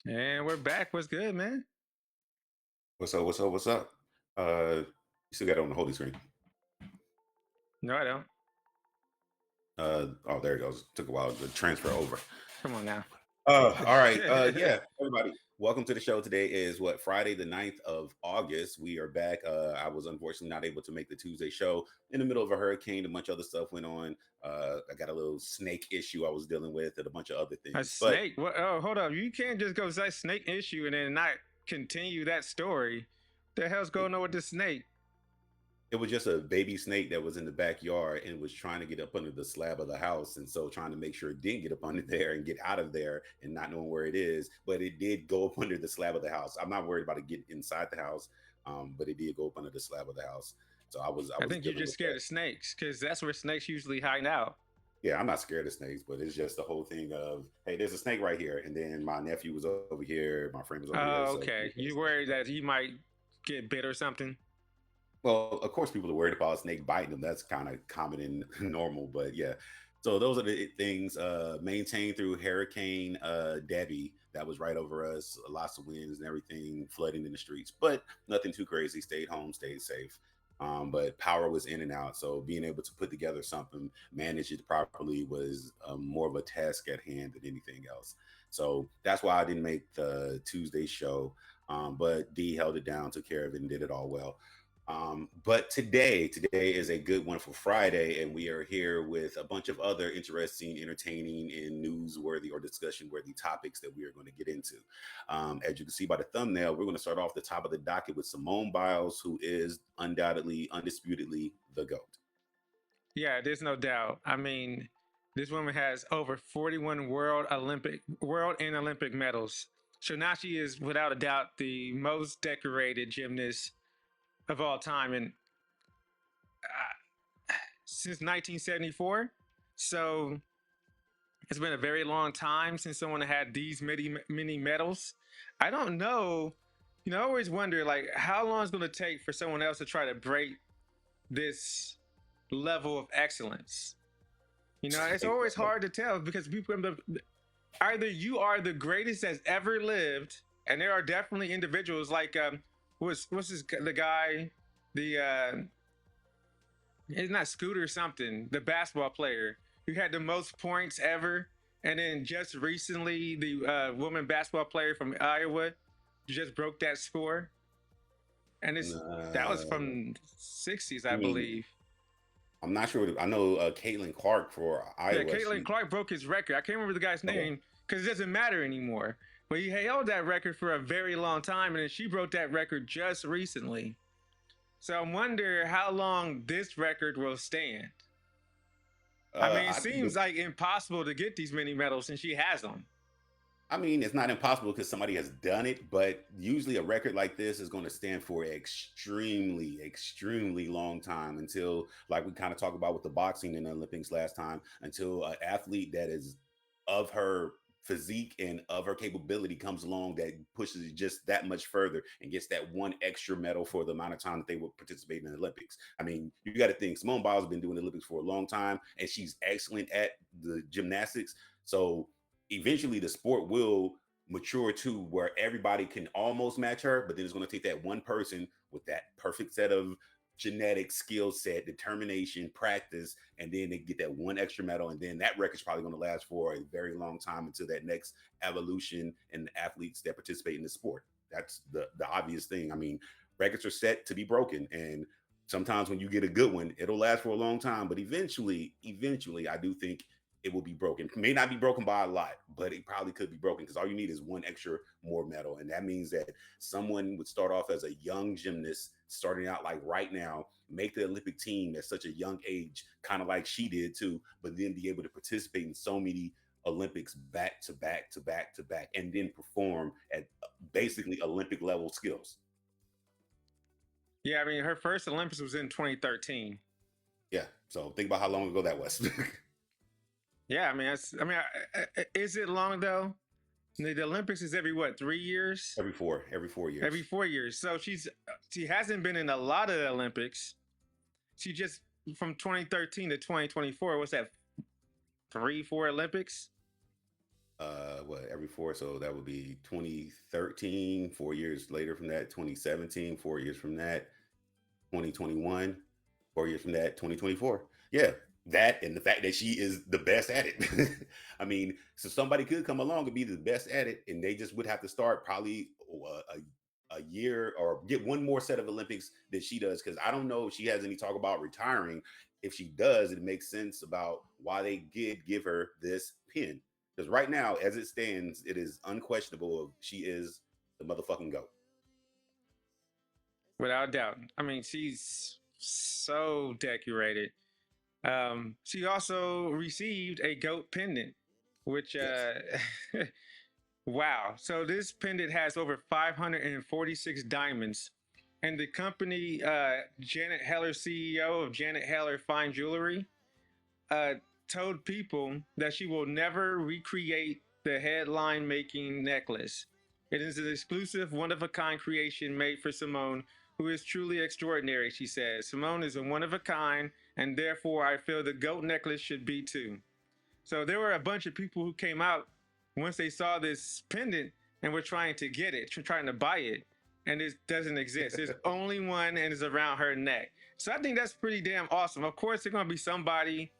And we're back. What's good, man? What's up? What's up? What's up? You still got it on the holy screen. No, I don't. Oh, there it goes. Took a while to transfer over. Come on now. All right. Yeah, everybody. Welcome to the show. Today is what, Friday, the 9th of August. We are back. I was unfortunately not able to make the Tuesday show in the middle of a hurricane. A bunch of other stuff went on. I got a little snake issue I was dealing with and a bunch of other A things. But snake? What? Oh, hold up. You can't just go say snake issue and then not continue that story. The hell's it, going on with the snake? it was just a baby snake that was in the backyard and was trying to get up under the slab of the house. And so trying to make sure it didn't get up under there and get out of there and not knowing where it is. But it did go up under the slab of the house. I'm not worried about it getting inside the house, but it did go up under the slab of the house. So I I was think you're dealing just with scared that. of snakes because that's where snakes usually hide out. Yeah, I'm not scared of snakes, but it's just the whole thing of, hey, there's a snake right here. And then my nephew was over here, my friend was over here. Oh, So okay. You worried that he might get bit or something? well, of course, people are worried about a snake biting them. That's kind of common and normal, but yeah. So those are the things. Maintained through Hurricane Debbie, that was right over us. Lots of winds and everything, flooding in the streets, but nothing too crazy. Stayed home, stayed safe. But power was in and out, so being able to put together something, manage it properly, was more of a task at hand than anything else. So that's why I didn't make the Tuesday show. But D held it down, took care of it, and did it all well. But today is a good one for Friday, and we are here with a bunch of other interesting, entertaining, and newsworthy or discussion-worthy topics that we are going to get into. As you can see by the thumbnail, we're going to start off the top of the docket with Simone Biles, who is undoubtedly, undisputedly the GOAT. Yeah, there's no doubt. I mean, this woman has over 41 world and Olympic medals. So now she is without a doubt the most decorated gymnast of all time, and since 1974. So it's been a very long time since someone had these many medals. I don't know. I always wonder like how long it's going to take for someone else to try to break this level of excellence. It's always hard to tell because people either you are the greatest that's ever lived, and there are definitely individuals like what's this the guy the it's not Scooter something, the basketball player who had the most points ever. And then just recently, the woman basketball player from Iowa just broke that score. And that was Uh, from 60s, I I mean, believe. I'm not sure. I know Caitlin Clark for Yeah, Iowa. Caitlin She Clark broke his record. I can't remember the guy's okay. name because it doesn't matter anymore. But he held that record for a very long time, and then she broke that record just recently. So I wonder how long this record will stand. I mean, it I think seems like impossible to get these many medals since she has them. I mean, it's not impossible because somebody has done it, but usually a record like this is going to stand for extremely, extremely long time until, like we kind of talked about with the boxing in the Olympics last time, until an athlete that is of her physique and of her capability comes along that pushes it just that much further and gets that one extra medal for the amount of time that they will participate in the Olympics. I mean, you got to think Simone Biles has been doing the Olympics for a long time and she's excellent at the gymnastics. So eventually the sport will mature to where everybody can almost match her, but then it's going to take that one person with that perfect set of genetic skill set, determination, practice, and then they get that one extra medal, and then that record's probably going to last for a very long time until that next evolution in the athletes that participate in the sport. That's the obvious thing. I mean, records are set to be broken, and sometimes when you get a good one, it'll last for a long time, but eventually, I do think it will be broken. It may not be broken by a lot, but it probably could be broken because all you need is one extra more medal. And that means that someone would start off as a young gymnast, starting out like right now, make the Olympic team at such a young age, kind of like she did too, but then be able to participate in so many Olympics back to back to back to back, and then perform at basically Olympic level skills. Yeah, I mean, her first Olympics was in 2013. Yeah. So think about how long ago that was. Yeah, I mean, is it long though? The Olympics is every what 3 years? Every 4 years. Every 4 years. So she hasn't been in a lot of the Olympics. She just from 2013 to 2024. What's that? 3, 4 Olympics? what, every four, so that would be 2013, 4 years later from that, 2017, 4 years from that, 2021, 4 years from that, 2024. Yeah, that and the fact that she is the best at it. I mean, so somebody could come along and be the best at it, and they just would have to start probably a year or get one more set of Olympics that she does. Because I don't know if she has any talk about retiring. If she does, it makes sense about why they did give her this pin. Because right now, as it stands, it is unquestionable she is the motherfucking GOAT. Without doubt. I mean, she's so decorated. She also received a goat pendant, which Yes. wow. So this pendant has over 546 diamonds. And the company, Janet Heller, CEO of Janet Heller Fine Jewelry, uh, told people that she will never recreate the headline making necklace. It is an exclusive, one of a kind creation made for Simone, who is truly extraordinary, she says. Simone is a one of a kind, and therefore I feel the goat necklace should be too. So there were a bunch of people who came out once they saw this pendant and were trying to get it, trying to buy it, and it doesn't exist. There's only one, and it's around her neck. So I think that's pretty damn awesome. Of course, there's gonna be somebody.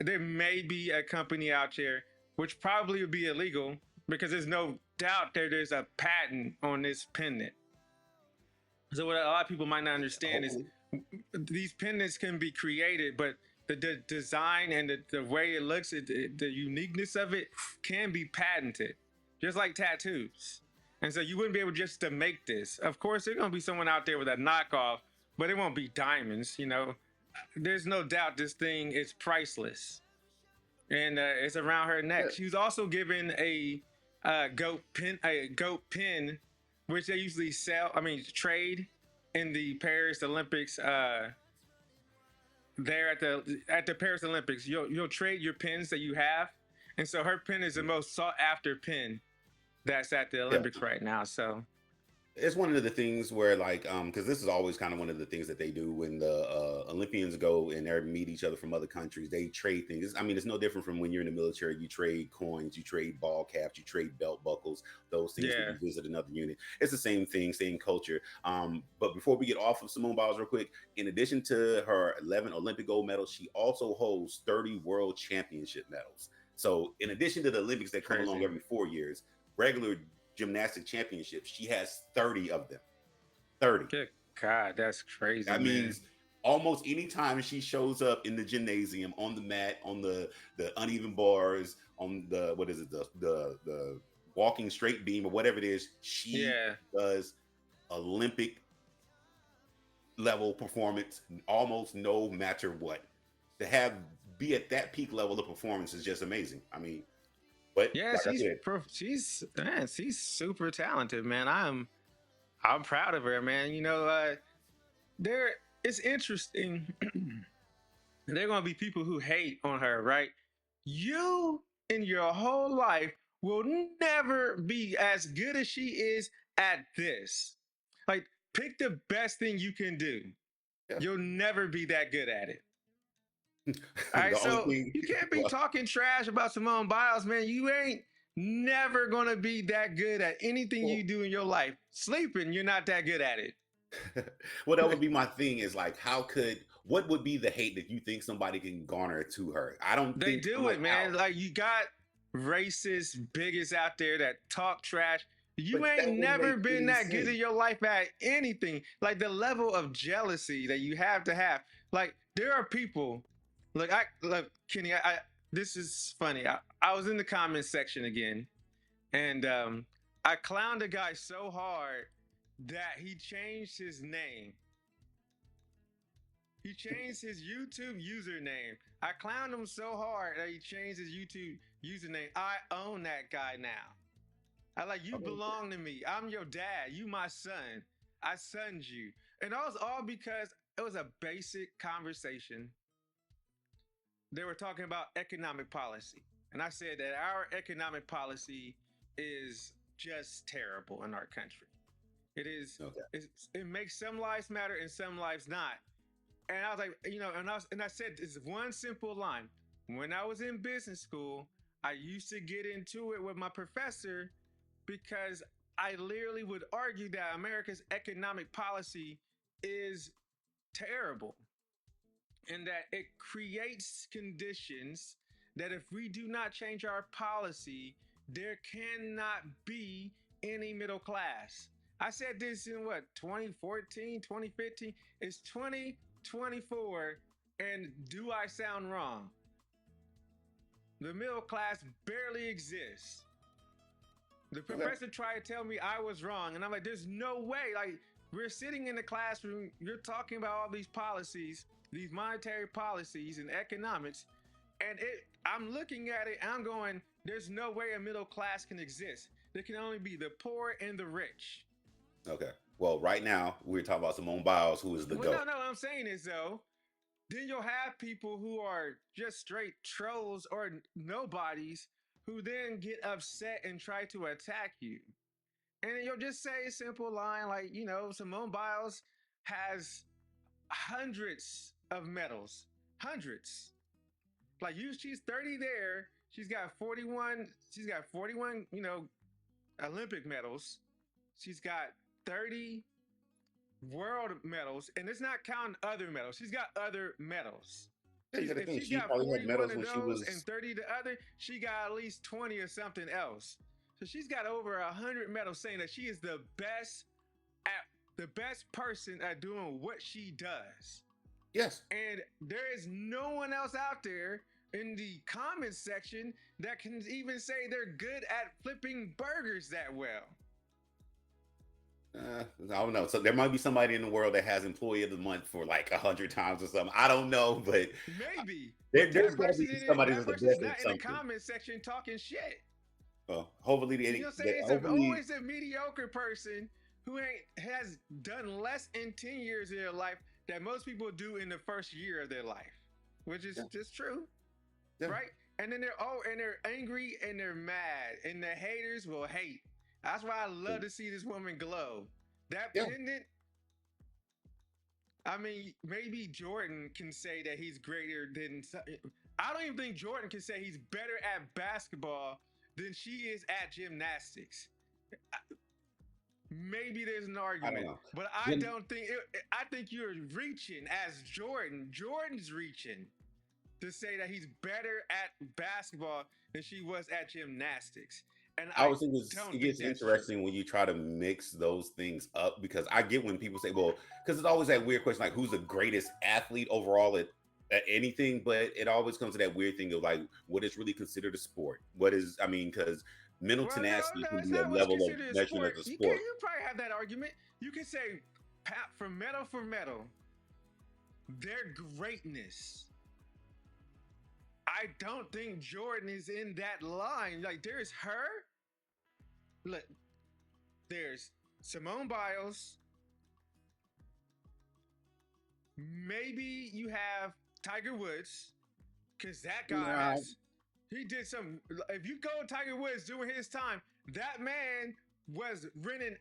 There may be a company out there which probably would be illegal because there's no doubt there's a patent on this pendant. So what a lot of people might not understand is Hopefully. these pendants can be created, but the design and the way it looks, the uniqueness of it can be patented, just like tattoos. And so you wouldn't be able just to make this. Of course, there's gonna be someone out there with a knockoff, but it won't be diamonds. You know, there's no doubt this thing is priceless, and it's around her neck. She was also given a goat pin, which they usually sell. I mean, trade in the Paris Olympics. There at the Paris Olympics, you'll trade your pins that you have, and so her pin is the most sought after pin that's at the Yeah. Olympics right now. So It's one of the things where, like, because this is always kind of one of the things that they do when the Olympians go and they meet each other from other countries. They trade things. I mean, it's no different from when you're in the military. You trade coins, you trade ball caps, you trade belt buckles, those things when yeah, you visit another unit. It's the same thing, same culture. But before we get off of Simone Biles real quick, in addition to her 11 Olympic gold medals, she also holds 30 world championship medals. So in addition to the Olympics that come along crazy. every 4 years, regular gymnastic championships, she has 30 of them. 30. Good God, that's crazy, That man. means almost any time she shows up in the gymnasium, on the mat, on the uneven bars, on the, what is it, the walking straight beam or whatever it is, she Yeah, does Olympic level performance almost no matter what. To have be at that peak level of performance is just amazing. I mean, but yeah, like I said, she's man, she's super talented, man. I'm proud of her, man. You know, there it's interesting. There are gonna be people who hate on her, right? You in your whole life will never be as good as she is at this. Like, pick the best thing you can do. yeah. You'll never be that good at it. All right, The only so thing, you can't be well, talking trash about Simone Biles, man. You ain't never gonna be that good at anything well, you do in your life. Sleeping, you're not that good at it. well, that would be my thing, is like, what would be the hate that you think somebody can garner to her? I don't They think, I'm do like, it, how? man. Like, you got racist bigots out there that talk trash. You But ain't that wouldn't never make been any that good in sense. your life at anything. Like, the level of jealousy that you have to have. Like, there are people. Look, Kenny. This is funny. I was in the comments section again, and I clowned a guy so hard that he changed his name. He changed his YouTube username. I clowned him so hard that he changed his YouTube username. I own that guy now. I like, you Oh, belong to me. I'm your dad. You my son. I sons you. And that was all because it was a basic conversation. They were talking about economic policy. And I said that our economic policy is just terrible in our country. It is, okay. it makes some lives matter and some lives not. And I was like, you know, and I said this one simple line. When I was in business school, I used to get into it with my professor because I literally would argue that America's economic policy is terrible and that it creates conditions that if we do not change our policy, there cannot be any middle class. I said this in what, 2014, 2015? It's 2024. And do I sound wrong? The middle class barely exists. The Okay. professor tried to tell me I was wrong. And I'm like, there's no way. Like, we're sitting in the classroom, you're talking about all these policies, these monetary policies and economics. And I'm looking at it and I'm going, there's no way a middle class can exist. There can only be the poor and the rich. Okay. Well, right now we're talking about Simone Biles, who is the Well, GOAT. no, what I'm saying is though, then you'll have people who are just straight trolls or nobodies who then get upset and try to attack you. And you'll just say a simple line like, Simone Biles has hundreds of medals, hundreds. Like she's 30 there. She's got 41. She's got 41, Olympic medals. She's got 30 world medals, and it's not counting other medals. She's got other medals. Yeah, you got to If think she she got probably had 41 medals of when she those and was. 30 the other, she got at least 20 or something else. So she's got over 100 medals, saying that she is the best person at doing what she does. Yes. And there is no one else out there in the comments section that can even say they're good at flipping burgers that well. I don't know. So there might be somebody in the world that has Employee of the Month for like 100 times or something. I don't know, but Maybe, but there's got to be somebody that that's the person's best not at in the something. comment section talking shit. Hopefully, You know what I'm saying? It's hopefully, always a mediocre person who ain't has done less in 10 years of their life that most people do in the first year of their life, which is yeah, just true, yeah, right? And then they're angry and they're mad, and the haters will hate. That's why I love to see this woman glow. That yeah. pendant, I mean, maybe Jordan can say that he's greater than. I don't even think Jordan can say he's better at basketball than she is at gymnastics. Maybe there's an I don't argument, know. but I Jim, don't think. I think you're reaching as Jordan. Jordan's reaching to say that he's better at basketball than she was at gymnastics, and I I was thinking it don't think gets that's true. interesting when you try to mix those things up because I get when people say, well, because it's always that weird question like who's the greatest athlete overall at anything, but it always comes to that weird thing of like what is really considered a sport. What is I mean, because mental Well, no, tenacity can it's be a not what's level of considered a measuring sport. as a You can sport. you probably have that argument. You can say from medal for medal, their greatness. I don't think Jordan is in that line. Like there's her. Look, there's Simone Biles. Maybe you have Tiger Woods, because that guy Nah, he did some. If you go Tiger Woods doing his time, that man was winning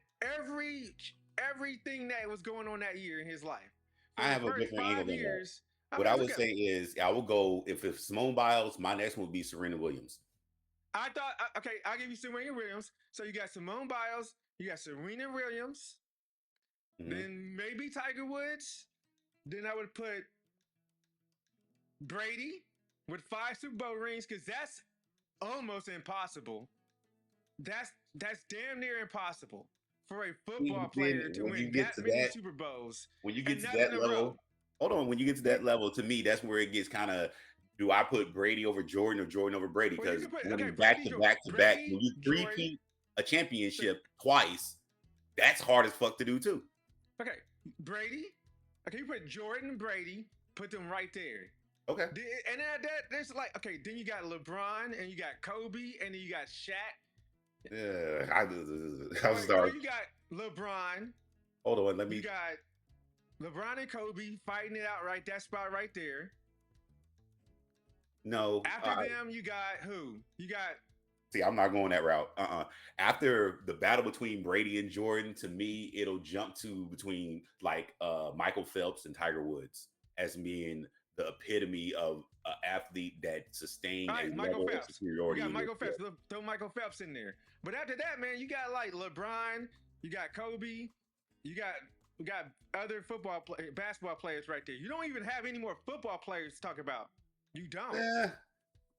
everything that was going on that year in his life. For I the have a first different angle five than that. years, I What mean, I look would at. say is I would go if it's Simone Biles, my next one would be Serena Williams. I thought, okay, I'll give you Serena Williams. So you got Simone Biles, you got Serena Williams, Hmm. then maybe Tiger Woods. Then I would put Brady with 5 Super Bowl rings because that's almost impossible. That's damn near impossible for a football Then player to when you win get that to many that, Super Bowls when you get and to none in that a row. level, hold on. When you get to You, that level, to me, that's where it gets kind of. Do I put Brady over Jordan or Jordan over Brady? well, you Because can put winning back Brady, to back to back, when Brady, you Jordan. three-peat a So, championship twice, that's hard as fuck to do too. okay, Brady. Okay, you put Jordan and Brady, put them right there. Okay. And then there's like, okay, then you got LeBron and you got Kobe and then you got Shaq. Yeah, I was Okay, sorry. you got LeBron, Hold on, let you me. got LeBron and Kobe fighting it out right that spot right there. No, After them, you got who? You got see, I'm not going that route. After the battle between Brady and Jordan, to me, it'll jump to between like Michael Phelps and Tiger Woods as being the epitome of an athlete that All sustained right, a Michael level of Phelps. We superiority got in your Michael Phelps. sport. Throw Michael Phelps in there. But after that, man, you got like LeBron, you got Kobe, you got other basketball players right there. You don't even have any more football players to talk about. You don't. Eh,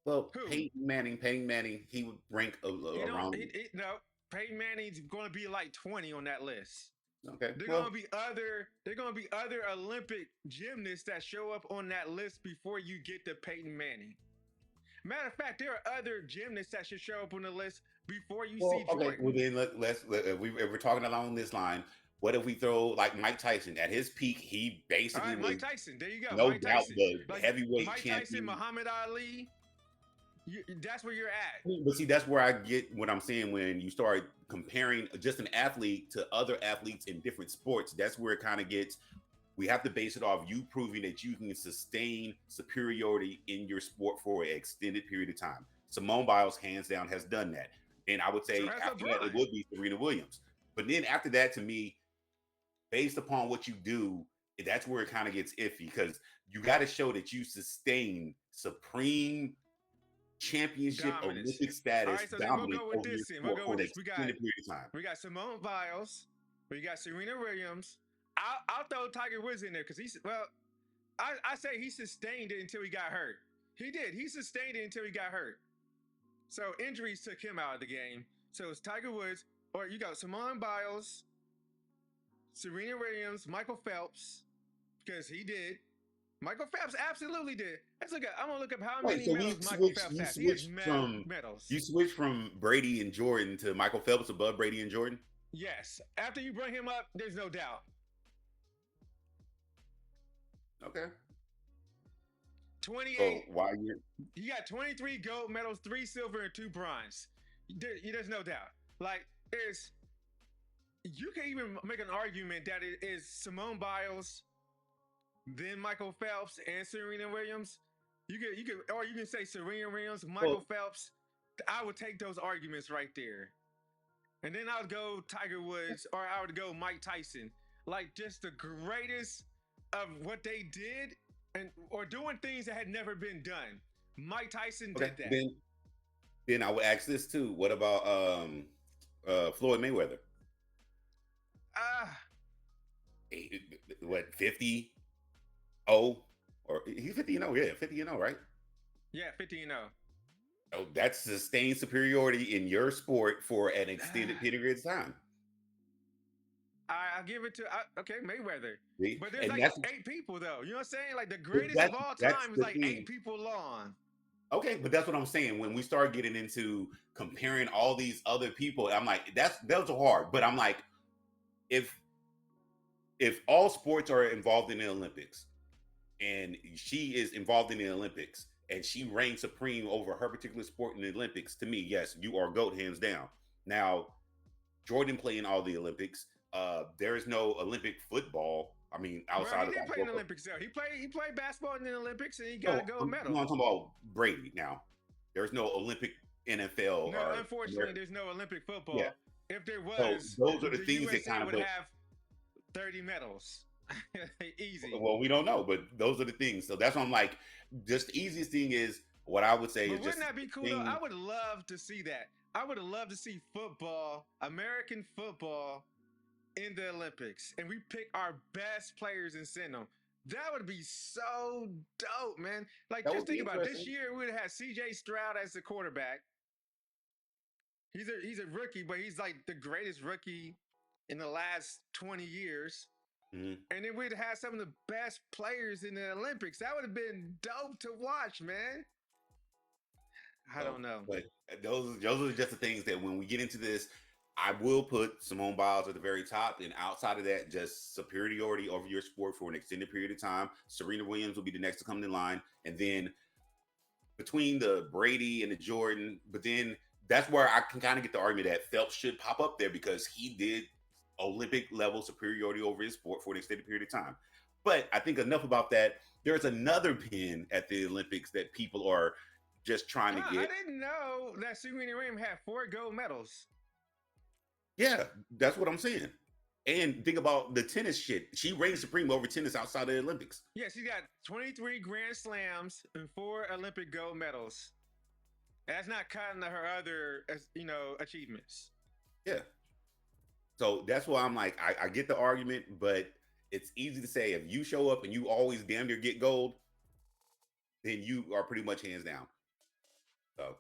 well, Who? Peyton Manning, he would rank He don't. around. No. Peyton Manning's going to be like 20 on that list. Okay, They're well, gonna be other. They're gonna be other Olympic gymnasts that show up on that list before you get to Peyton Manning. Matter of fact, there are other gymnasts that should show up on the list before you see okay. Well, Jordan. then if we're talking along this line. What if we throw like Mike Tyson at his peak? He All basically right, was Mike Tyson. There you go, no Mike doubt Tyson. the Like heavyweight Mike Tyson, champion. Muhammad Ali. That's where you're at. But see, that's where I get what I'm saying when you start comparing just an athlete to other athletes in different sports. That's where it kind of gets. We have to base it off you proving that you can sustain superiority in your sport for an extended period of time. Simone Biles, hands down, has done that. And I would So say has after that, it LeBron. would be Serena Williams. But then after that, to me, based upon what you do, that's where it kind of gets iffy because you got to show that you sustain supreme championship Dominance. Olympic All status right, so then we'll dominance go with over your this. Then we'll sport go for with an this. extended period of time. We got Simone Biles. We got Serena Williams. I'll throw Tiger Woods in there because I say he sustained it until he got hurt. He did. He sustained it until he got hurt. So injuries took him out of the game. So it's Tiger Woods, or you got Simone Biles, Serena Williams, Michael Phelps, because he did. Michael Phelps absolutely did. I'm gonna look up how Wait, many so we medals Michael switched. Phelps You has. He has switched from medals. you switched from Brady and Jordan to Michael Phelps above Brady and Jordan. Yes. After you bring him up, there's no doubt. Okay. 28. So why you? He got 23 gold medals, 3 silver, and 2 bronze. There's no doubt. Like, you can even make an argument that it is Simone Biles, then Michael Phelps, and Serena Williams. Or you can say Serena Williams, Michael Phelps. I would take those arguments right there. And then I would go Tiger Woods, or I would go Mike Tyson. Like, just the greatest of what they did or doing things that had never been done. Mike Tyson did that. Then I would ask this too. What about Floyd Mayweather? What 50-0 or he's 50-0? Yeah, 50-0, right? Yeah, 50-0. Oh, that's sustained superiority in your sport for an extended period of time. I give it to Mayweather. See? But there's And like 8 people though. You know what I'm saying? Like the greatest of all time is like 8 people long. Okay, but that's what I'm saying. When we start getting into comparing all these other people, I'm like, those are hard. But I'm like, if all sports are involved in the Olympics, and she is involved in the Olympics, and she reigns supreme over her particular sport in the Olympics, to me, yes, you are GOAT hands down. Now, Jordan playing all the Olympics. There is no Olympic football. I mean, outside he of did play in the Olympics though. He played basketball in the Olympics and he got a gold medal. I'm talking about Brady now. There's no Olympic NFL. No, unfortunately, there's no Olympic football. Yeah. If there was, so those are the things USA that kind of would have 30 medals. Easy. Well, we don't know, but those are the things. So that's why I'm like, just the easiest thing is what I would say But is just. Wouldn't that be cool though? I would love to see that. I would love to see football, American football, in the Olympics, and we pick our best players and send them. That would be so dope, man. Like, just think about it. This year we would have CJ Stroud as the quarterback. He's a rookie, but he's like the greatest rookie in the last 20 years. Mm-hmm. And then we'd have some of the best players in the Olympics. That would have been dope to watch, man. I don't know. But those are just the things that when we get into this, I will put Simone Biles at the very top. And outside of that, just superiority over your sport for an extended period of time. Serena Williams will be the next to come in line. And then between the Brady and the Jordan, but then that's where I can kind of get the argument that Phelps should pop up there because he did Olympic level superiority over his sport for an extended period of time. But I think enough about that. There's another pin at the Olympics that people are just trying to get. I didn't know that Serena Williams had 4 gold medals. Yeah, that's what I'm saying. And think about the tennis shit. She reigned supreme over tennis outside of the Olympics. Yeah, she got 23 Grand Slams and 4 Olympic gold medals. That's not counting her other, achievements. Yeah. So that's why I'm like, I get the argument, but it's easy to say if you show up and you always damn near get gold, then you are pretty much hands down. So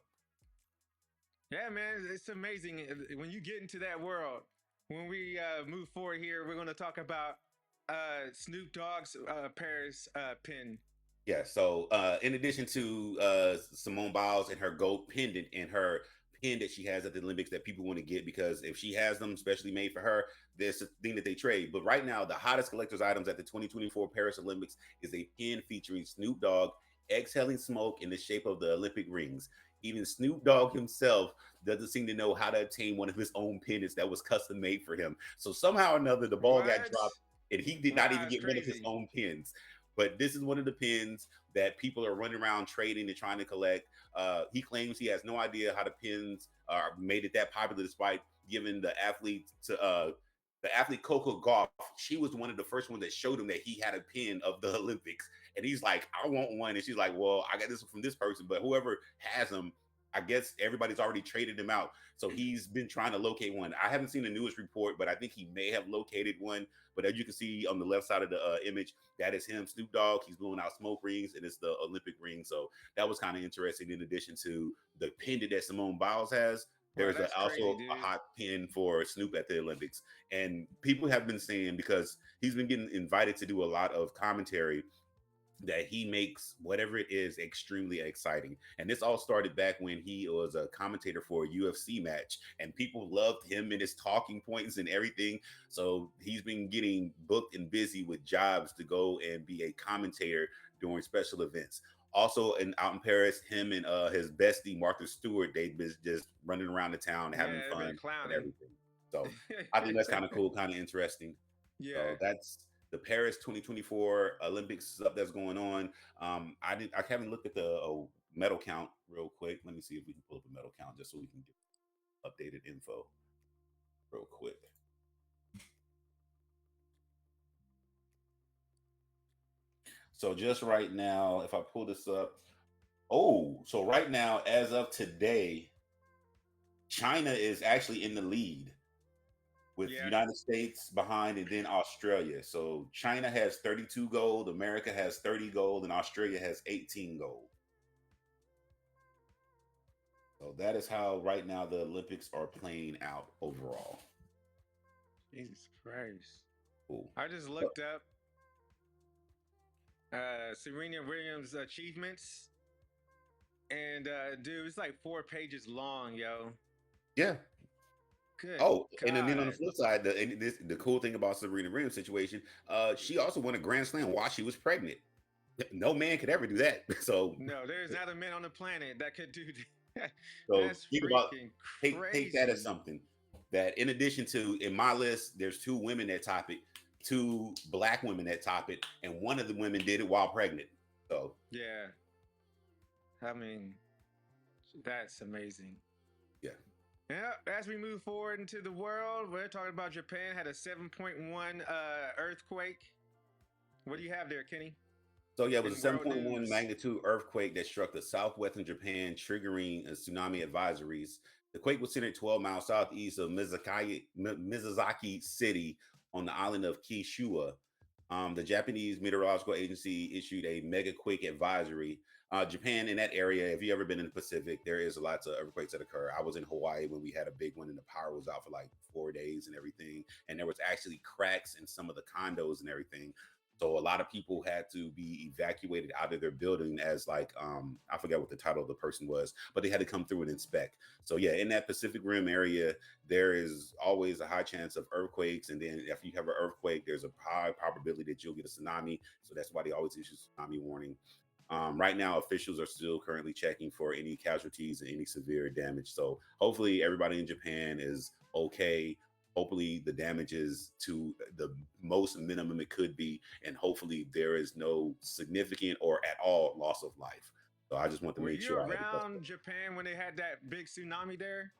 Yeah, man, it's amazing when you get into that world. When we move forward here, we're going to talk about Snoop Dogg's Paris pin. yeah, so in addition to Simone Biles and her gold pendant and her pin that she has at the Olympics that people want to get because if she has them, especially made for her, there's a thing that they trade. But right now, the hottest collector's items at the 2024 Paris Olympics is a pin featuring Snoop Dogg exhaling smoke in the shape of the Olympic rings. Even Snoop Dogg himself doesn't seem to know how to obtain one of his own pendants that was custom made for him. So somehow or another, the ball got What? dropped and he did not Wow, even it's get one of his crazy. own pins. But this is one of the pins that people are running around trading and trying to collect. He claims he has no idea how the pins are made it that popular, despite giving the athlete Coco Golf. She was one of the first ones that showed him that he had a pin of the Olympics, and he's like, "I want one," and she's like, "Well, I got this from this person, but whoever has them." I guess everybody's already traded them out. So he's been trying to locate one. I haven't seen the newest report, but I think he may have located one. But as you can see on the left side of the image, that is him, Snoop Dogg. He's blowing out smoke rings, and it's the Olympic ring. So that was kind of interesting. In addition to the pendant that Simone Biles has, Wow, there's that's crazy, also a dude. hot pin for Snoop at the Olympics. And people have been saying because he's been getting invited to do a lot of commentary that he makes whatever it is extremely exciting. And this all started back when he was a commentator for a UFC match, and people loved him and his talking points and everything. So he's been getting booked and busy with jobs to go and be a commentator during special events. Also, out in Paris, him and his bestie Martha Stewart, they've been just running around the town having Yeah, they've been fun and clowning. everything. So I think that's kind of cool, kind of interesting. Yeah. So that's the Paris 2024 Olympics stuff that's going on. I haven't looked at the medal count real quick. Let me see if we can pull up a medal count just so we can get updated info real quick. So just right now, if I pull this up, so right now, as of today, China is actually in the lead with Yeah. United States behind and then Australia. So China has 32 gold, America has 30 gold, and Australia has 18 gold. So that is how right now the Olympics are playing out overall. Jesus Christ. Cool. I just looked up Serena Williams' achievements, and dude, it's like 4 pages long, yo. Yeah. Good Oh, and then on the God. flip side, the cool thing about Serena Williams' situation, she also won a Grand Slam while she was pregnant. No man could ever do that. So, No, there's not a man on the planet that could do that. so That's think about freaking take that as crazy. something that in addition to in my list, there's two women that top it, two black women that top it, and one of the women did it while pregnant. So Yeah. I mean, that's amazing. yeah. Yeah, as we move forward into the world, we're talking about Japan had a 7.1 earthquake. What do you have there, Kenny? So yeah, it was a In world 7.1 news. magnitude earthquake that struck the southwestern Japan, triggering tsunami advisories. The quake was centered 12 miles southeast of Mizazaki City on the island of Kishua. The Japanese Meteorological Agency issued a mega quake advisory. Japan in that area, if you ever been in the Pacific, there is lots of earthquakes that occur. I was in Hawaii when we had a big one and the power was out for like 4 days and everything. And there was actually cracks in some of the condos and everything. So a lot of people had to be evacuated out of their building as like I forget what the title of the person was, but they had to come through and inspect. So yeah, in that Pacific Rim area, there is always a high chance of earthquakes. And then if you have an earthquake, there's a high probability that you'll get a tsunami. So that's why they always issue tsunami warning. Right now, officials are still currently checking for any casualties and any severe damage. So hopefully everybody in Japan is okay. Hopefully the damage is to the most minimum it could be, and hopefully there is no significant or at all loss of life. So I just want to Were make you sure I had the best. around Japan when they had that big tsunami there?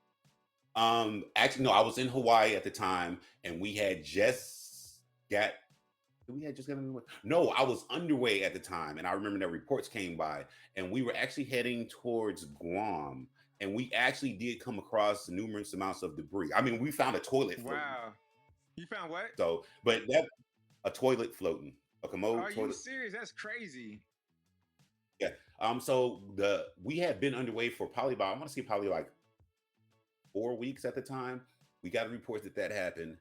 Actually, no, I was in Hawaii at the time, and we had just got. We had just got underway. No, I was underway at the time, and I remember that reports came by, and we were actually heading towards Guam, and we actually did come across numerous amounts of debris. I mean, we found a toilet floating. Wow. You found what? So, but that a toilet floating, a Are commode you toilet. serious? That's crazy. Yeah. So we had been underway for probably about, I want to say probably like 4 weeks at the time. We got reports that that happened.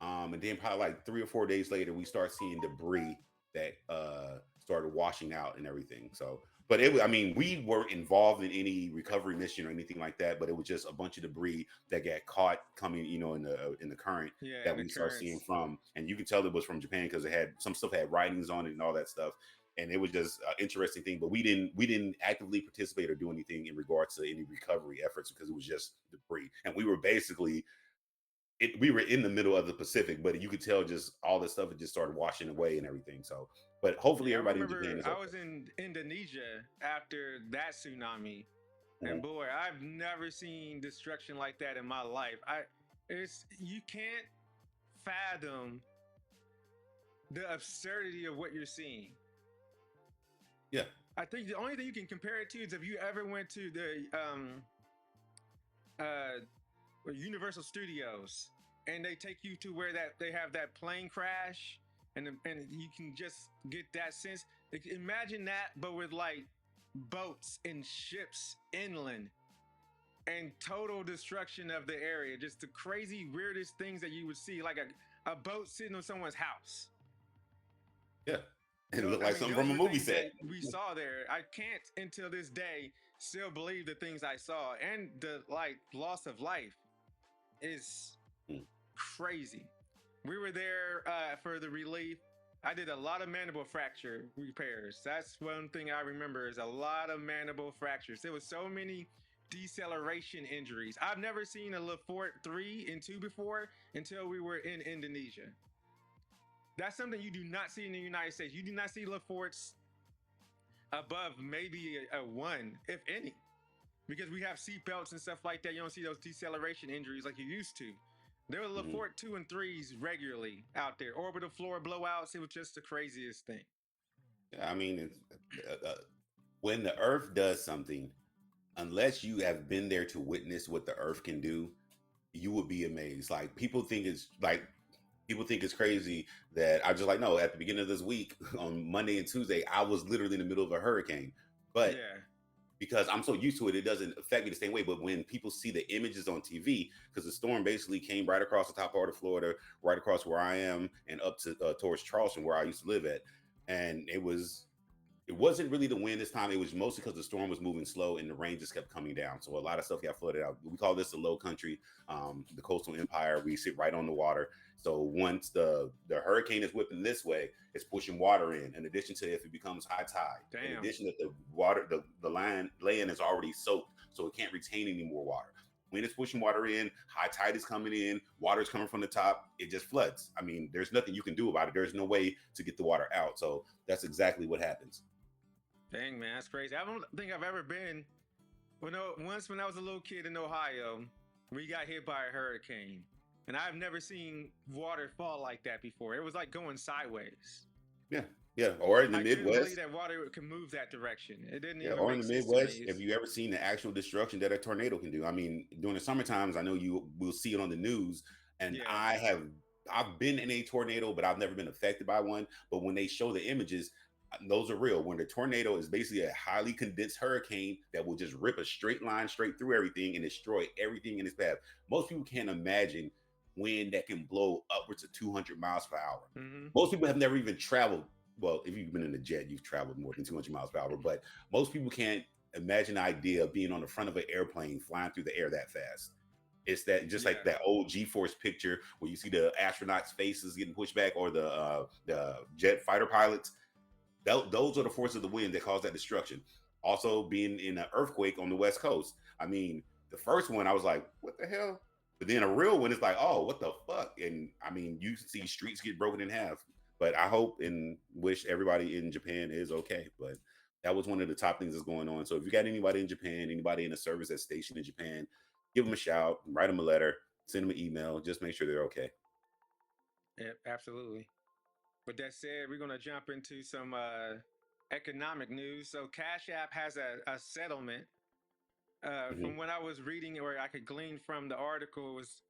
And then probably like 3 or 4 days later, we start seeing debris that started washing out and everything. So, but I mean, we weren't involved in any recovery mission or anything like that. But it was just a bunch of debris that got caught coming, in the current Yeah, that and the we start seeing currents. from, and you could tell it was from Japan because it had some stuff had writings on it and all that stuff. And it was just an interesting thing, but we didn't actively participate or do anything in regards to any recovery efforts because it was just debris, and we were basically we were in the middle of the Pacific, but you could tell just all the stuff had just started washing away and everything. So, but hopefully Yeah, I everybody in Japan remember is I okay. was in Indonesia after that tsunami, and Mhm. boy, I've never seen destruction like that in my life. It's you can't fathom the absurdity of what you're seeing. Yeah. I think the only thing you can compare it to is if you ever went to the uh Universal Studios and they take you to where that they have that plane crash and you can just get that sense. Like, imagine that, but with like boats and ships inland and total destruction of the area. Just the crazy, weirdest things that you would see, like a boat sitting on someone's house. Yeah. It looked I like mean, something those from a were movie things set. that we saw there. I can't until this day still believe the things I saw, and the like loss of life is Mm. crazy. We were there for the relief. I did a lot of mandible fracture repairs. That's one thing I remember is a lot of mandible fractures. There was so many deceleration injuries. I've never seen a Lefort 3 and 2 before until we were in Indonesia. That's something you do not see in the United States. You do not see Leforts above maybe a 1, if any, because we have seat belts and stuff like that. You don't see those deceleration injuries like you used to. There were Mhm. Lefort 2 and 3s regularly out there. Orbital floor blowouts. It was just the craziest thing. Yeah, I mean, when the Earth does something, unless you have been there to witness what the Earth can do, you would be amazed. People think it's crazy that I just like no. At the beginning of this week, on Monday and Tuesday, I was literally in the middle of a hurricane, but Yeah. because I'm so used to it, it doesn't affect me the same way. But when people see the images on TV, because the storm basically came right across the top part of Florida, right across where I am, and up to towards Charleston, where I used to live at, and it wasn't really the wind this time. It was mostly because the storm was moving slow and the rain just kept coming down. So a lot of stuff got flooded out. We call this the low country, the coastal empire. We sit right on the water. So once the hurricane is whipping this way, it's pushing water in addition to if it becomes high tide. In Damn. addition that the water, the land is already soaked, so it can't retain any more water. When it's pushing water in, high tide is coming in, water is coming from the top, it just floods. I mean, there's nothing you can do about it. There's no way to get the water out. So that's exactly what happens. Dang, man, that's crazy. I don't think I've ever been. Well, no, once when I was a little kid in Ohio, we got hit by a hurricane, and I've never seen water fall like that before. It was like going sideways. Yeah, yeah. Or in the I couldn't believe Midwest, that water could move that direction. It didn't yeah, even or in make the sense to me. Midwest, if you ever seen the actual destruction that a tornado can do. I mean, during the summer times, I know you will see it on the news, and Yeah, I've been in a tornado, but I've never been affected by one. But when they show the images, those are real. When the tornado is basically a highly condensed hurricane that will just rip a straight line straight through everything and destroy everything in its path. Most people can't imagine wind that can blow upwards of 200 miles per hour. hmm, Most people have never even traveled. Well, if you've been in a jet, you've traveled more than 200 miles per hour, but most people can't imagine the idea of being on the front of an airplane flying through the air that fast. It's that just like yeah, that old G-force picture where you see the astronauts' faces getting pushed back, or the jet fighter pilots. Those are the forces of the wind that cause that destruction. Also, being in an earthquake on the West Coast. I mean, the first one I was like, "What the hell?" But then a real one is like, "Oh, what the fuck?" And I mean, you see streets get broken in half. But I hope and wish everybody in Japan is okay. But that was one of the top things that's going on. So if you got anybody in Japan, anybody in a service that's stationed in Japan, give them a shout, write them a letter, send them an email, just make sure they're okay. Yeah, absolutely. With that said, we're gonna jump into some economic news. So Cash App has a settlement. From Hmm. what I was reading, or I could glean from the article, was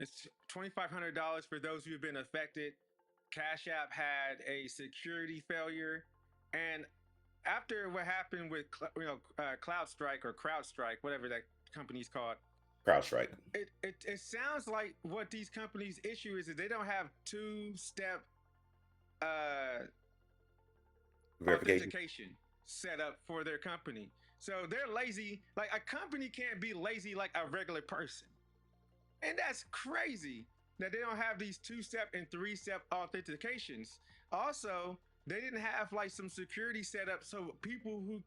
it's $2,500 for those who've been affected. Cash App had a security failure, and after what happened with CloudStrike or CrowdStrike, whatever that company's called, CrowdStrike it sounds like what these companies issue is that they don't have two-step uh, verification. authentication set up for their company. So they're lazy. Like a company can't be lazy like a regular person. And that's crazy that they don't have these two-step and three-step authentications. Also, they didn't have like some security set up so people who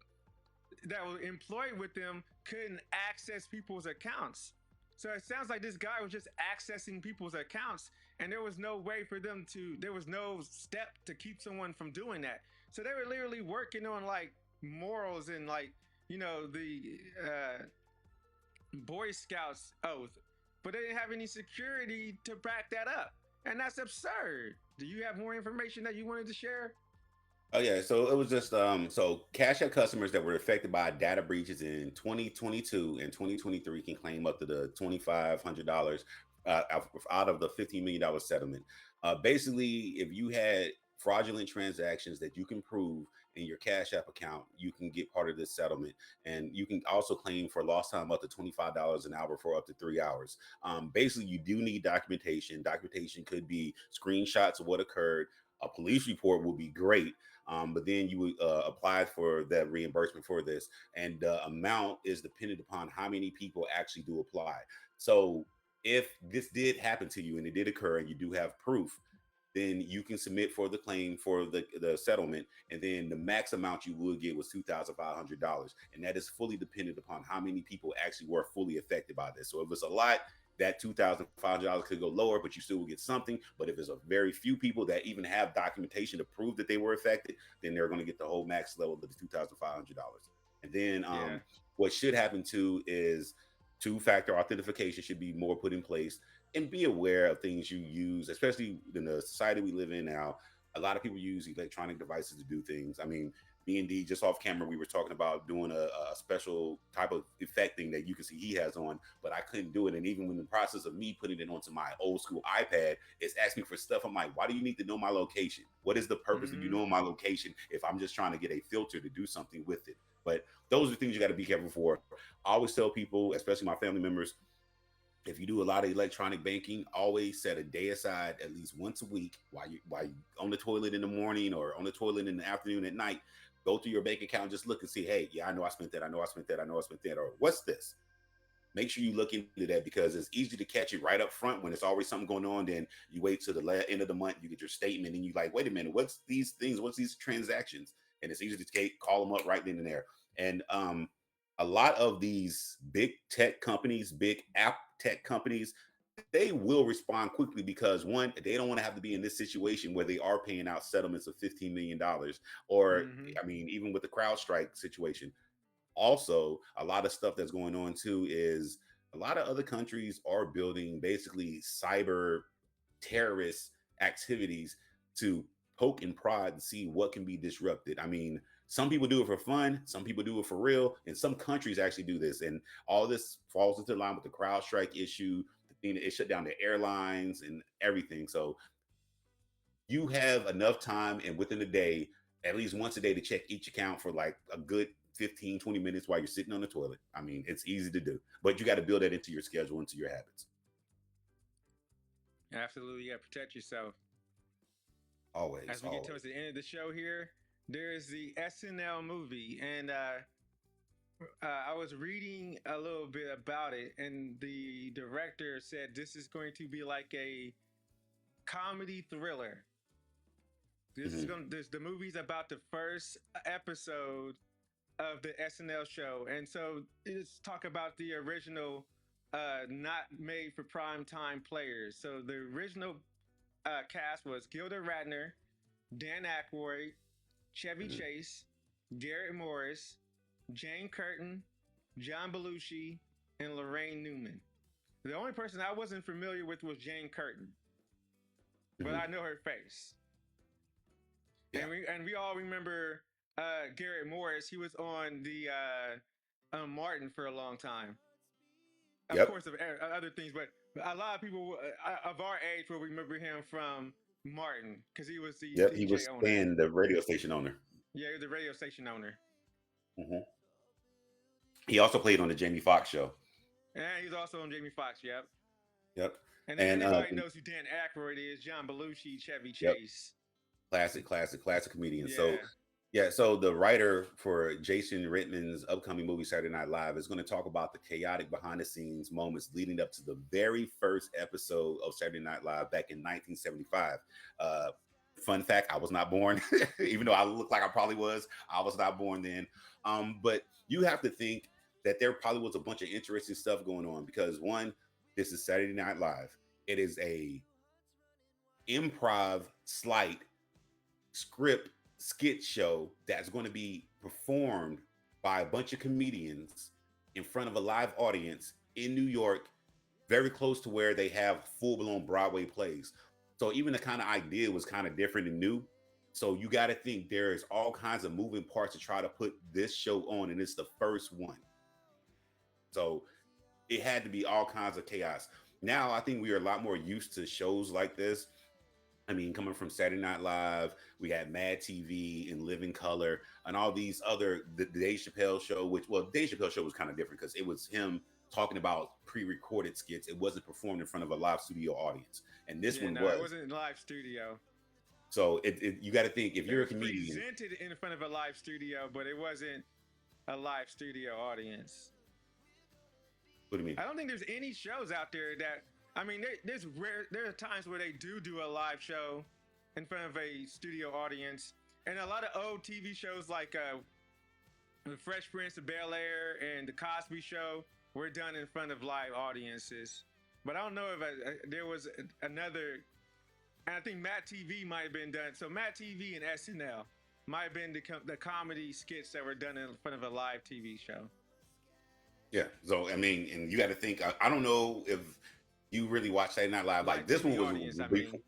that were employed with them couldn't access people's accounts. So it sounds like this guy was just accessing people's accounts, and there was no way for them to, there was no step to keep someone from doing that. So they were literally working on like morals and like, the Boy Scouts oath, but they didn't have any security to back that up. And that's absurd. Do you have more information that you wanted to share? Oh yeah, so it was just so Cash App customers that were affected by data breaches in 2022 and 2023 can claim up to the $2,500 out of the $15 million settlement. Basically, if you had fraudulent transactions that you can prove in your Cash App account, you can get part of this settlement, and you can also claim for lost time up to $25 an hour for up to 3 hours. Basically, you do need documentation. Documentation could be screenshots of what occurred. A police report would be great, but then you would apply for that reimbursement for this, and the amount is dependent upon how many people actually do apply. So if this did happen to you and it did occur and you do have proof, then you can submit for the claim for the settlement, and then the max amount you would get was $2,500, and that is fully dependent upon how many people actually were fully affected by this. So if it's a lot, that $2,500 could go lower, but you still will get something. But if it's a very few people that even have documentation to prove that they were affected, then they're going to get the whole max level of the $2,500. And then Yeah. what should happen too is two-factor authentication should be more put in place, and be aware of things you use, especially in the society we live in now. A lot of people use electronic devices to do things. I mean, me and D just off camera, we were talking about doing a special type of effect thing that you can see he has on, but I couldn't do it. And even when the process of me putting it onto my old school iPad, it's asking for stuff. I'm like, why do you need to know my location? What is the purpose of you Mm-hmm. knowing my location if I'm just trying to get a filter to do something with it? But those are things you got to be careful for. I always tell people, especially my family members, if you do a lot of electronic banking, always set a day aside at least once a week while you on the toilet in the morning or on the toilet in the afternoon at night. Go through your bank account and just look and see, hey, yeah, I know I spent that. I know I spent that. I know I spent that. Or what's this? Make sure you look into that, because it's easy to catch it right up front when it's already something going on. Then you wait till the end of the month, you get your statement, and you like, wait a minute, what's these things? What's these transactions? And it's easy to call them up right then and there. And a lot of these big tech companies, big app tech companies, they will respond quickly, because one, they don't want to have to be in this situation where they are paying out settlements of $15 million. Or, Mm-hmm. I mean, even with the CrowdStrike situation, also a lot of stuff that's going on too is a lot of other countries are building basically cyber terrorist activities to poke and prod and see what can be disrupted. I mean, some people do it for fun, some people do it for real, and some countries actually do this. And all this falls into line with the CrowdStrike issue, the thing that it shut down the airlines and everything. So you have enough time and within a day, at least once a day, to check each account for like a good 15-20 minutes while you're sitting on the toilet. I mean, it's easy to do, but you got to build that into your schedule, into your habits. Absolutely. Yeah. Protect yourself. Always, As we get always. towards the end of the show here, there's the SNL movie, and I was reading a little bit about it, and the director said this is going to be like a comedy thriller. This is Hmm. going. This the movie's about the first episode of the SNL show, and so it's talk about the original, not made for prime time players. So the original cast was Gilda Radner, Dan Aykroyd, Chevy Hmm. Chase, Garrett Morris, Jane Curtin, John Belushi, and Lorraine Newman. The only person I wasn't familiar with was Jane Curtin, but Hmm. I know her face. Yeah. And we all remember Garrett Morris. He was on the Martin for a long time. Of Yep. course, of other things, but a lot of people of our age will remember him from Martin because he was the Yep. He DJ was owner. Stan, the radio station owner. Yeah, he was the radio station owner. Hmm. He also played on the Jamie Foxx show. And he's also on Jamie Foxx. Yep. Yep. And And anybody knows who Dan Aykroyd is, John Belushi, Chevy yep. Chase. Classic comedian. So Yeah. yeah, so the writer for Jason Reitman's upcoming movie Saturday Night Live is going to talk about the chaotic behind the scenes moments leading up to the very first episode of Saturday Night Live back in 1975. Fun fact, I was not born, even though I look like I probably was. I was not born then. But you have to think that there probably was a bunch of interesting stuff going on because one, this is Saturday Night Live. It is a improv slight script skit show that's going to be performed by a bunch of comedians in front of a live audience in New York, very close to where they have full-blown Broadway plays. So even the kind of idea was kind of different and new. So you got to think there's all kinds of moving parts to try to put this show on, and it's the first one. So it had to be all kinds of chaos. Now I think we are a lot more used to shows like this. I mean, coming from Saturday Night Live, we had Mad TV and Living Color and all these other, the Dave Chappelle show, Dave Chappelle show was kind of different because it was him talking about pre-recorded skits. It wasn't performed in front of a live studio audience. And this Yeah, one no, it was. wasn't live studio. So you got to think if It you're a was comedian. presented in front of a live studio, but it wasn't a live studio audience. What do you mean? I don't think there's any shows out there that. I mean, there are times where they do a live show in front of a studio audience, and a lot of old TV shows like The Fresh Prince of Bel Air and The Cosby Show were done in front of live audiences. But I don't know if there was another. And I think Matt TV might have been done. So Matt TV and SNL might have been the comedy skits that were done in front of a live TV show. Yeah. So, I mean, and you got to think, I don't know if you really watch Saturday Night Live. Like this TV one was audience, before,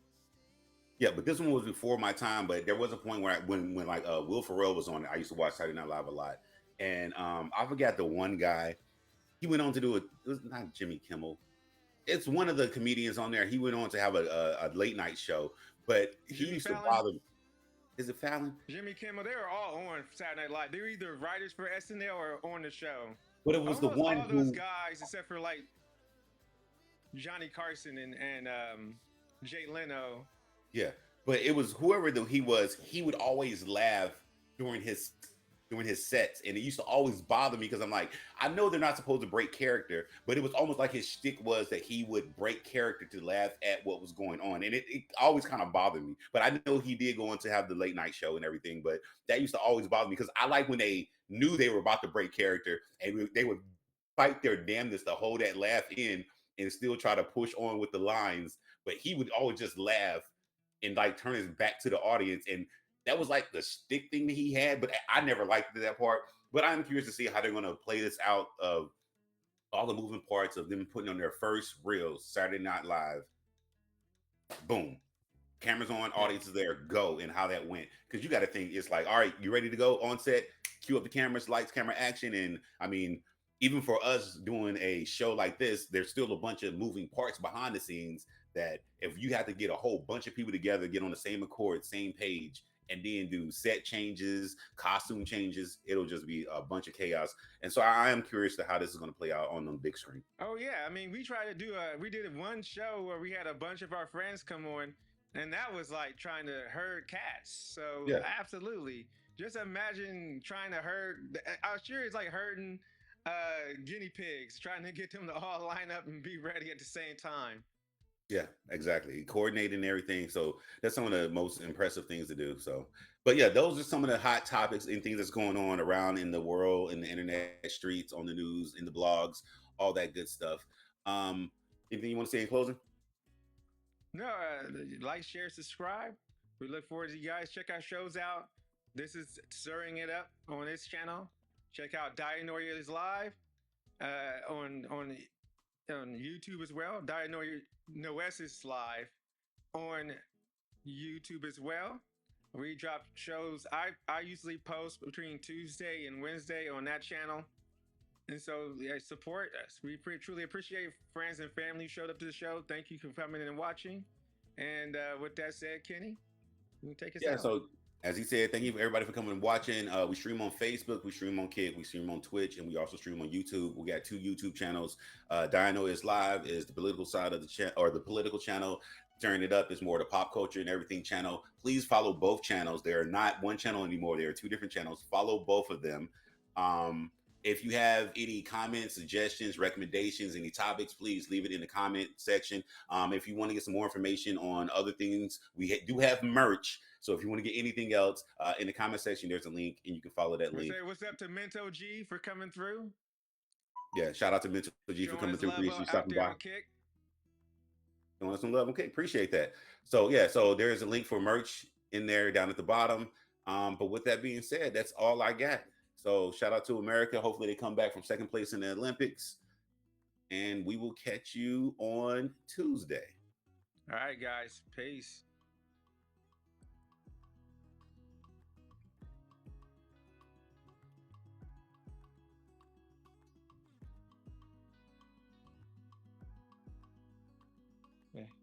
yeah, but this one was before my time. But there was a point where when like Will Ferrell was on it, I used to watch Saturday Night Live a lot. And I forgot the one guy. He went on to do it. It was not Jimmy Kimmel. It's one of the comedians on there. He went on to have a late night show, but he Jimmy used Fallon? to bother. Is it Fallon? Jimmy Kimmel, they were all on Saturday Night Live. They were either writers for SNL or on the show. But it was Almost the one all those guys, except for like Johnny Carson and Jay Leno. Yeah, but it was whoever he was. He would always laugh during his sets, and it used to always bother me because I'm like, I know they're not supposed to break character, but it was almost like his shtick was that he would break character to laugh at what was going on, and it always kind of bothered me. But I know he did go on to have the late night show and everything, but that used to always bother me because I like when they knew they were about to break character and they would fight their damnedest to hold that laugh in and still try to push on with the lines, but he would always just laugh and like turn his back to the audience, and that was like the stick thing that he had, but I never liked that part. But I'm curious to see how they're going to play this out of all the moving parts of them putting on their first reels, Saturday Night Live. Boom. Cameras on, audience is there, go, and how that went. Because you got to think, it's like, all right, you ready to go on set? Cue up the cameras, lights, camera, action. And I mean, even for us doing a show like this, there's still a bunch of moving parts behind the scenes that if you have to get a whole bunch of people together, get on the same accord, same page, and then do set changes, costume changes, it'll just be a bunch of chaos. And so I am curious to how this is going to play out on the big screen. Oh yeah, I mean, we did one show where we had a bunch of our friends come on, and that was like trying to herd cats. So Yeah. absolutely, just imagine trying to herd. I'm sure it's like herding guinea pigs, trying to get them to all line up and be ready at the same time. Yeah, exactly. Coordinating everything. So that's some of the most impressive things to do. So, but yeah, those are some of the hot topics and things that's going on around in the world, in the internet streets, on the news, in the blogs, all that good stuff. Anything you want to say in closing? No, like, share, subscribe. We look forward to you guys. Check our shows out. This is Stirring It Up on this channel. Check out Dianoia is live. on YouTube as well. Dianoia Noesis live on YouTube as well. We drop shows. I usually post between Tuesday and Wednesday on that channel. And so, yeah, support us. We truly appreciate friends and family who showed up to the show. Thank you for coming in and watching. And with that said, Kenny, you can take us Yeah, out. so as he said, thank you everybody for coming and watching. We stream on Facebook, we stream on Kick, we stream on Twitch, and we also stream on YouTube. We got 2 YouTube channels. Dianoia Live is the political side of the channel, or the political channel. Turn It Up is more the pop culture and everything channel. Please follow both channels. They are not one channel anymore. They are 2 different channels. Follow both of them. If you have any comments, suggestions, recommendations, any topics, please leave it in the comment section. If you want to get some more information on other things, we do have merch. So if you want to get anything else, in the comment section, there's a link, and you can follow that link. Say what's up to Mento G for coming through. Yeah, shout out to Mental G for coming through. Appreciate you stopping by. Showing us some love. Okay, appreciate that. So yeah, so there's a link for merch in there down at the bottom. But with that being said, that's all I got. So shout out to America. Hopefully they come back from 2nd place in the Olympics. And we will catch you on Tuesday. All right, guys. Peace.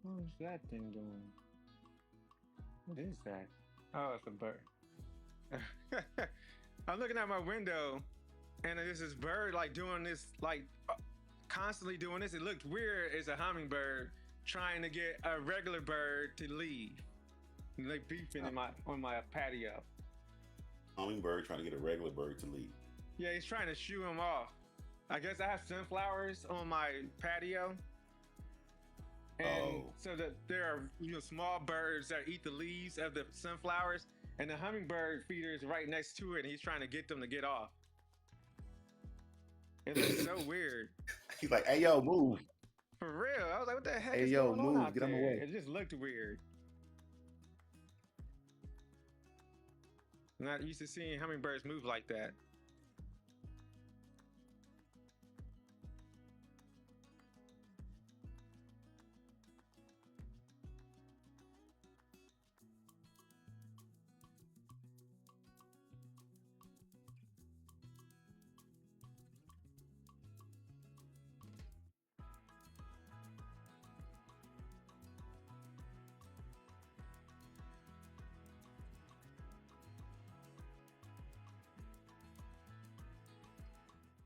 What's that thing doing? What is that? Oh, it's a bird. I'm looking out my window, and there's this bird like doing this, like constantly doing this. It looked weird. It's a hummingbird trying to get a regular bird to leave. Like beefing on my patio. Hummingbird trying to get a regular bird to leave. Yeah, he's trying to shoo him off. I guess I have sunflowers on my patio. And so that there are small birds that eat the leaves of the sunflowers, and the hummingbird feeder is right next to it, and he's trying to get them to get off. It looks so weird. He's like, "Hey yo, move!" For real, I was like, "What the heck?" Hey is yo, going on move! out Get there? him away! It just looked weird. I'm not used to seeing hummingbirds move like that.